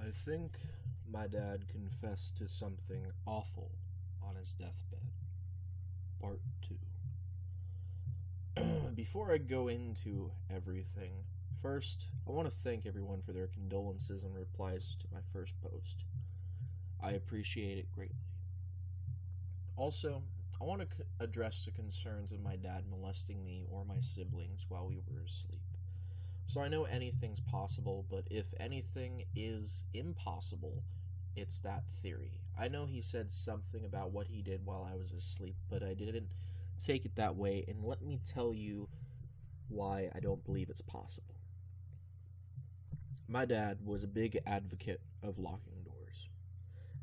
I think my dad confessed to something awful on his deathbed. Part 2. Before I go into everything, first, I want to thank everyone for their condolences and replies to my first post. I appreciate it greatly. Also, I want to address the concerns of my dad molesting me or my siblings while we were asleep. So I know anything's possible, but if anything is impossible, it's that theory. I know he said something about what he did while I was asleep, but I didn't take it that way, and let me tell you why I don't believe it's possible. My dad was a big advocate of locking doors.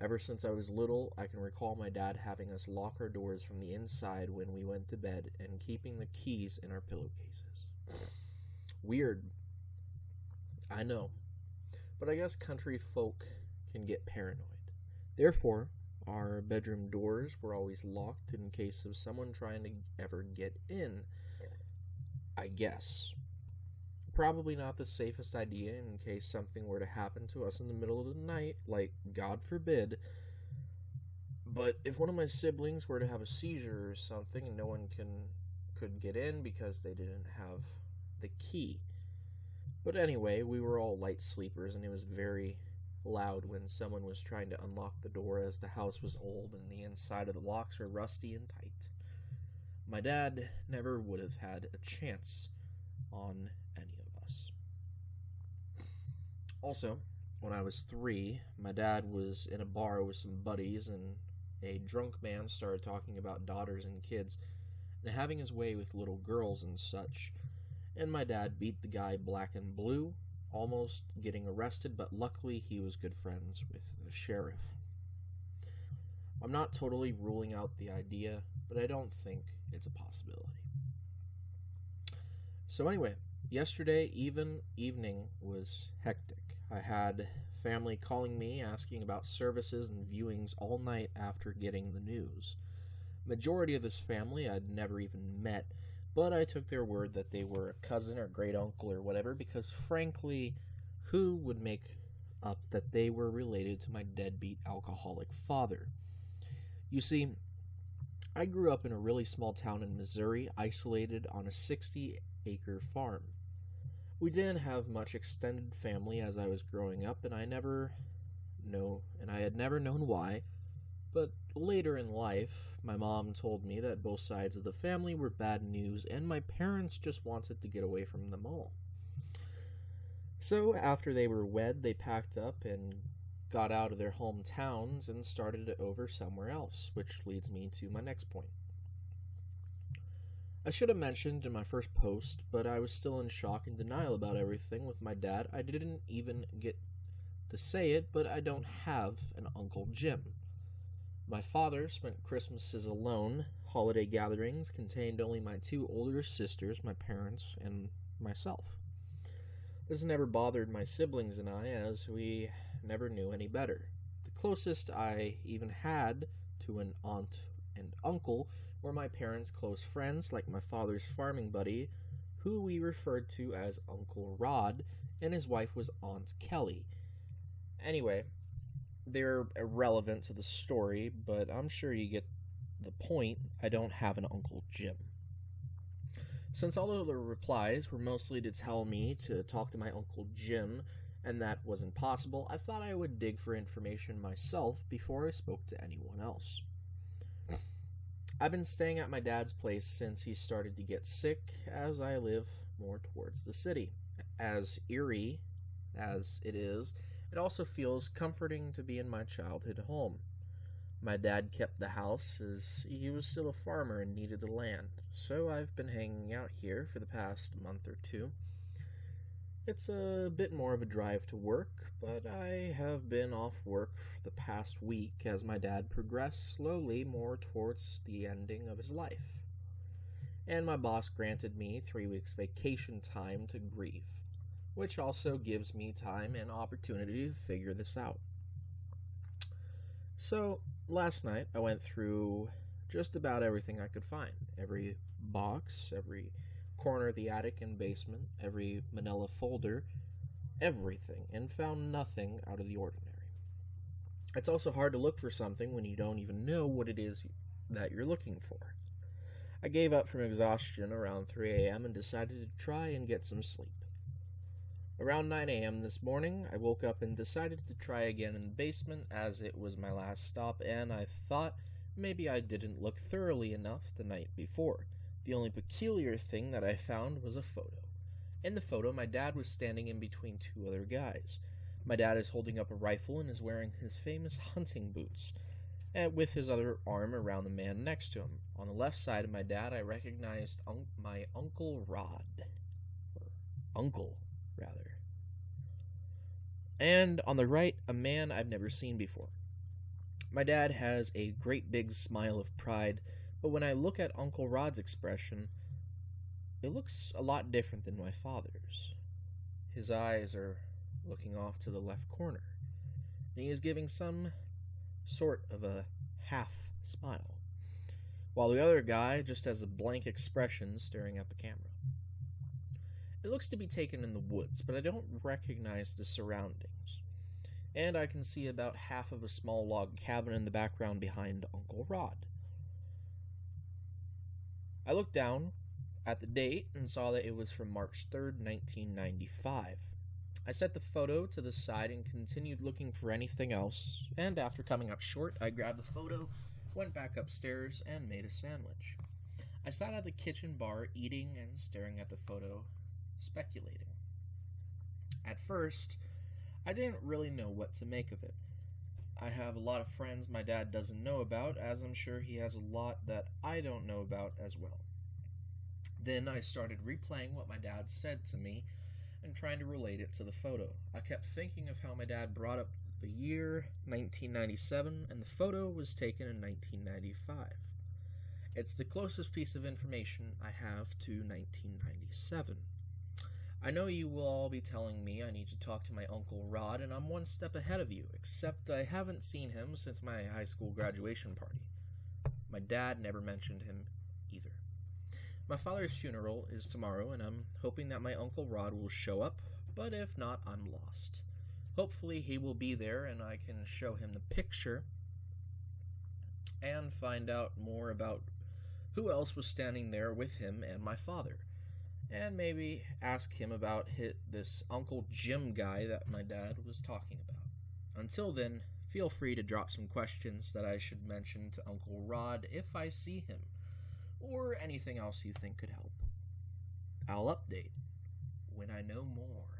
Ever since I was little, I can recall my dad having us lock our doors from the inside when we went to bed and keeping the keys in our pillowcases. Weird, I know, but I guess country folk can get paranoid. Therefore, our bedroom doors were always locked in case of someone trying to ever get in, I guess. Probably not the safest idea in case something were to happen to us in the middle of the night, like, God forbid. But if one of my siblings were to have a seizure or something and no one could get in because they didn't have the key. But anyway, we were all light sleepers, and it was very loud when someone was trying to unlock the door, as the house was old and the inside of the locks were rusty and tight. My dad never would have had a chance on any of us. Also, when I was 3, my dad was in a bar with some buddies, and a drunk man started talking about daughters and kids and having his way with little girls and such. And my dad beat the guy black and blue, almost getting arrested, but luckily he was good friends with the sheriff. I'm not totally ruling out the idea, but I don't think it's a possibility. So anyway, yesterday evening was hectic. I had family calling me asking about services and viewings all night after getting the news. Majority of this family I'd never even met, but I took their word that they were a cousin or great uncle or whatever, because frankly, who would make up that they were related to my deadbeat alcoholic father? You see, I grew up in a really small town in Missouri, isolated on a 60-acre farm. We didn't have much extended family as I was growing up, and I had never known why. But later in life, my mom told me that both sides of the family were bad news, and my parents just wanted to get away from them all. So after they were wed, they packed up and got out of their hometowns and started over somewhere else, which leads me to my next point. I should have mentioned in my first post, but I was still in shock and denial about everything with my dad. I didn't even get to say it, but I don't have an Uncle Jim. My father spent Christmases alone. Holiday gatherings contained only my 2 older sisters, my parents, and myself. This never bothered my siblings and I, as we never knew any better. The closest I even had to an aunt and uncle were my parents' close friends, like my father's farming buddy, who we referred to as Uncle Rod, and his wife was Aunt Kelly. Anyway, they're irrelevant to the story, but I'm sure you get the point. I don't have an Uncle Jim. Since all of the replies were mostly to tell me to talk to my Uncle Jim, and that wasn't possible, I thought I would dig for information myself before I spoke to anyone else. I've been staying at my dad's place since he started to get sick, as I live more towards the city. As eerie as it is, it also feels comforting to be in my childhood home. My dad kept the house as he was still a farmer and needed the land, so I've been hanging out here for the past month or 2. It's a bit more of a drive to work, but I have been off work the past week as my dad progressed slowly more towards the ending of his life. And my boss granted me 3 weeks vacation time to grieve, which also gives me time and opportunity to figure this out. So, last night I went through just about everything I could find. Every box, every corner of the attic and basement, every manila folder, everything and found nothing out of the ordinary. It's also hard to look for something when you don't even know what it is that you're looking for. I gave up from exhaustion around 3 a.m. and decided to try and get some sleep. Around 9 a.m. this morning, I woke up and decided to try again in the basement as it was my last stop, and I thought maybe I didn't look thoroughly enough the night before. The only peculiar thing that I found was a photo. In the photo, my dad was standing in between two other guys. My dad is holding up a rifle and is wearing his famous hunting boots, and with his other arm around the man next to him. On the left side of my dad, I recognized my Uncle Rod. Or uncle, rather. And on the right, a man I've never seen before. My dad has a great big smile of pride, but when I look at Uncle Rod's expression, it looks a lot different than my father's. His eyes are looking off to the left corner, and he is giving some sort of a half smile, while the other guy just has a blank expression staring at the camera. It looks to be taken in the woods, but I don't recognize the surroundings, and I can see about half of a small log cabin in the background behind Uncle Rod. I looked down at the date and saw that it was from March 3rd, 1995. I set the photo to the side and continued looking for anything else, and after coming up short, I grabbed the photo, went back upstairs, and made a sandwich. I sat at the kitchen bar eating and staring at the photo, speculating. At first, I didn't really know what to make of it. I have a lot of friends my dad doesn't know about, as I'm sure he has a lot that I don't know about as well. Then I started replaying what my dad said to me and trying to relate it to the photo. I kept thinking of how my dad brought up the year 1997, and the photo was taken in 1995. It's the closest piece of information I have to 1997. I know you will all be telling me I need to talk to my Uncle Rod, and I'm one step ahead of you, except I haven't seen him since my high school graduation party. My dad never mentioned him either. My father's funeral is tomorrow, and I'm hoping that my Uncle Rod will show up, but if not, I'm lost. Hopefully he will be there and I can show him the picture and find out more about who else was standing there with him and my father, and maybe ask him about this Uncle Jim guy that my dad was talking about. Until then, feel free to drop some questions that I should mention to Uncle Rod if I see him, or anything else you think could help. I'll update when I know more.